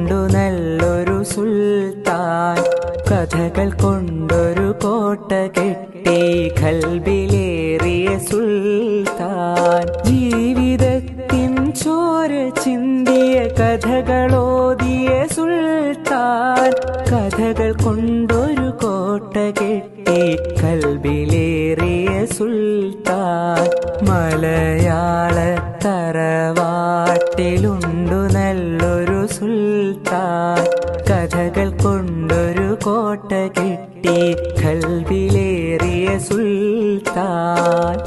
റാവാട്ടിലുണ്ടു നല്ലൊരു സുൽത്താൻ. കഥകൾ കൊണ്ടൊരു കോട്ട കെട്ടി ഖൽബിലേറിയ സുൽത്താൻ. ജീവിതത്തിൻ ചോര ചിന്തിയ കഥകളോതിയ സുൽത്താൻ. കഥകൾ കൊണ്ടൊരു കോട്ട കെട്ടി ഖൽബിലേറിയ സുൽത്താൻ. മലയാള തറവാട്ടിലുണ്ടു നല്ലൊരു സുൽത്താൻ. കഥകൾ കൊണ്ടൊരു കോട്ട കെട്ടി ഖൽബിലേറിയ സുൽത്താൻ.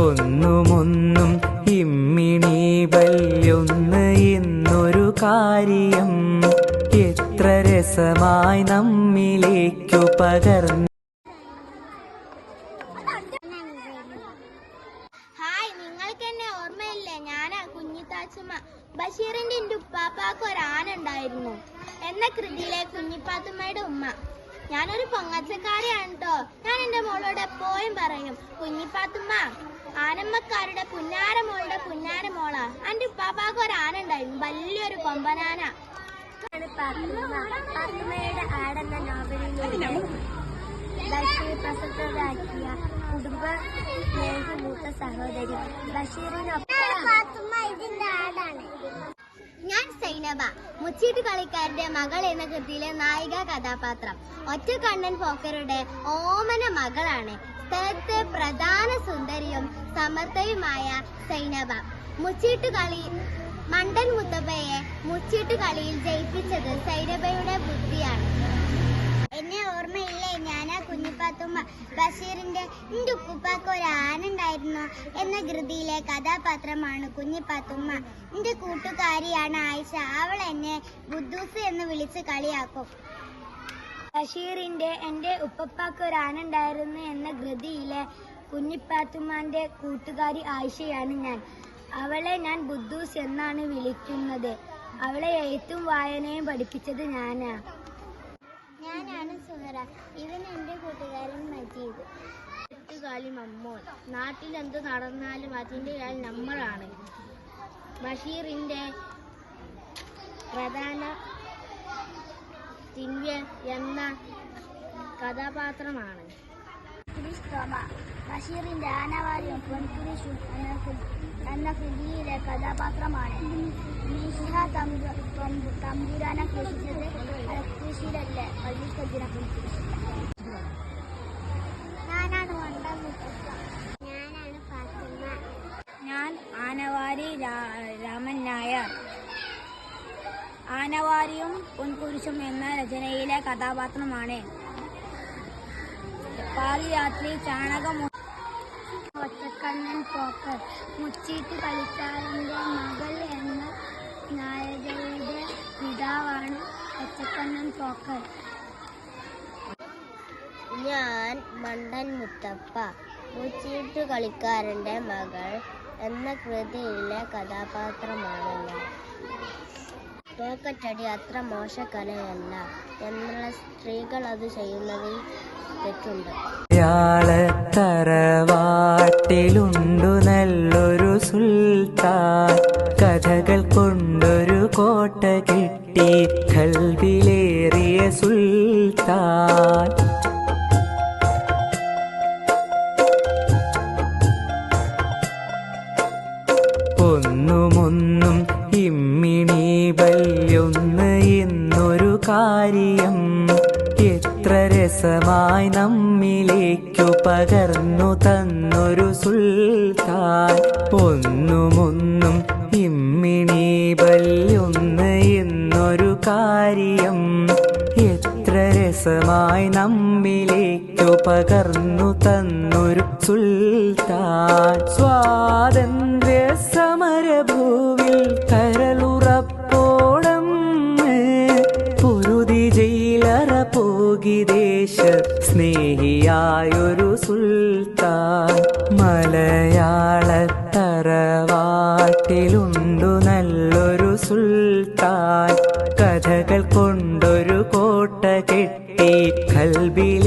ഒന്നുമൊന്നും ഇമ്മിണി വല്യൊന്ന് എന്നൊരു കാര്യം എത്ര രസമായി നമ്മിലേക്കു പകർന്നു. ഹായ്, നിങ്ങൾക്ക് എന്നെ ഓർമ്മയില്ലേ? ഞാനാ കുഞ്ഞിത്താച്ചുമ്മ. ബഷീറിന്റെ എന്റെ ഉപ്പാപ്പാക്ക് ഒരാന ഉണ്ടായിരുന്നു എന്ന കൃതിയിലെ കുഞ്ഞിപ്പാത്തുമ്മയുടെ ഉമ്മ. ഞാനൊരു പൊങ്ങച്ചക്കാരിയാണ് കേട്ടോ. ഞാൻ എന്റെ മോളോട് എപ്പോഴും പറയും, കുഞ്ഞിപ്പാത്തുമ്മ ആനമ്മക്കാരുടെ പുന്നാരമോളുടെ പുന്നാരമോളാ. എന്റെ ഉപ്പാപ്പാക്ക് ഒരാന ഉണ്ടായിരുന്നു, വലിയൊരു കൊമ്പനാന. പാത്തുമ്മയുടെ ആടെന്ന നോവലിലൂടെ ബഷീർ പ്രശസ്തരാക്കിയ കുടുംബ സ്നേഹമൂത്ത സഹോദരി ഞാൻ സൈനബ, മുച്ചീട്ട് കളിക്കാരുടെ മകൾ എന്ന കൃതിയിലെ നായിക കഥാപാത്രം. ഒറ്റക്കണ്ണൻ പോക്കറുടെ ഓമന മകളാണ്. സ്ഥലത്തെ പ്രധാന സുന്ദരിയും സമർത്ഥയുമായ സൈനബ മുച്ചീട്ടുകളി മണ്ടൻ മുത്തപ്പയെ മുച്ചീട്ടുകളിയിൽ ജയിപ്പിച്ചത് സൈനബയുടെ ബുദ്ധിയാണ്. എന്നെ ഓർമ്മയില്ലേ? ഞാനാ കുഞ്ഞിപ്പാത്തുമ്മ. ബഷീറിന്റെ എന്റെ ഉപ്പുപ്പാക്ക് ഒരു ആന ഉണ്ടായിരുന്നു എന്ന കൃതിയിലെ കഥാപാത്രമാണ് കുഞ്ഞിപ്പാത്തുമ്മ. എന്റെ കൂട്ടുകാരിയാണ് ആയിഷ. അവൾ എന്നെ ബുദ്ധൂസ് എന്ന് വിളിച്ച് കളിയാക്കും. ബഷീറിന്റെ എന്റെ ഉപ്പപ്പാക്ക് ഒരു ആന ഉണ്ടായിരുന്നു എന്ന കൃതിയിലെ കുഞ്ഞിപ്പാത്തുമ്മാന്റെ കൂട്ടുകാരി ആയിഷയാണ് ഞാൻ. അവളെ ഞാൻ ബുദ്ധൂസ് എന്നാണ് വിളിക്കുന്നത്. അവളെ എഴുത്തും വായനയും പഠിപ്പിച്ചത് ഞാനാണ് സുഹറ. ഇവൻ എന്റെ കൂട്ടുകാരൻ മജീദ്. എട്ടുകാലി മമ്മോൻ. നാട്ടിലെന്ത് നടന്നാലും അതിന്റെ ആൾ നമ്മളാണ്. ബഷീറിന്റെ പ്രധാന തിന്യൻ എന്ന കഥാപാത്രമാണ്. ബഷീറിന്റെ ആനവാരിയും പൊൻകുരിശും എന്ന കൃതിയിലെ കഥാപാത്രമാണ്. തമ്പുരാനെ കൃഷിച്ചത് കൃഷിയിലല്ലേ പള്ളിക്കൊതിനെ കുറിച്ച്. ഞാനാണ് ഫാത്തിമ. ഞാൻ ആനവാരി രാമൻ നായർ. ആനവാരിയും പൊൻകുരിശും എന്ന രചനയിലെ കഥാപാത്രമാണ്. പാതിരാത്രി ചാണകം. ഒറ്റക്കണ്ണൻ പോക്കർ. മുച്ചീട്ട് കളിക്കാരന്റെ മകൾ എന്ന നായകയുടെ പിതാവാണ് ഒറ്റക്കണ്ണൻ പോക്കർ. ഞാൻ മണ്ടൻ മുത്തപ്പ. മുച്ചീട്ട് കളിക്കാരന്റെ മകൾ എന്ന കൃതിയിലെ കഥാപാത്രമാണ് ഞാൻ. പോക്കറ്റടി അത്ര മോശക്കലയല്ല എന്നുള്ള സ്ത്രീകൾ അത് ചെയ്യുന്നതിൽ തെറ്റുണ്ട്. മലയാള തറവാട്ടിലുണ്ടു നല്ലൊരു സുൽത്താൻ. കഥകൾ കൊണ്ടൊരു കോട്ട കെട്ടി ഖൽബിലേറിയ സുൽത്താൻ. ഒന്നുമൊന്നും ഇമ്മിണി വല്യൊന്ന് എന്നൊരു കാര്യം എത്ര രസമായി നമ്മിലേക്കു പകർന്നു തന്നൊരു സുൽത്താൻ. ഒന്നുമൊന്നും ഇമ്മിണി വല്യൊന്ന് എന്നൊരു കാര്യം എത്ര രസമായി നമ്മിലേക്കു പകർന്നു തന്നൊരു സുൽത്താൻ. സ്വാതന്ത്ര്യ സമരഭൂവിൽ കരളുറപ്പോടം പൊരുതി ജയിലറ പോകി ദേശ സ്നേഹിയായൊരു സുൽത്താൻ. മലയാള തറവാട്ടിലുണ്ടു നല്ലൊരു സുൽത്താൻ. കഥകൾ കൊണ്ടൊരു കോട്ട കെട്ടി ഖൽബിൽ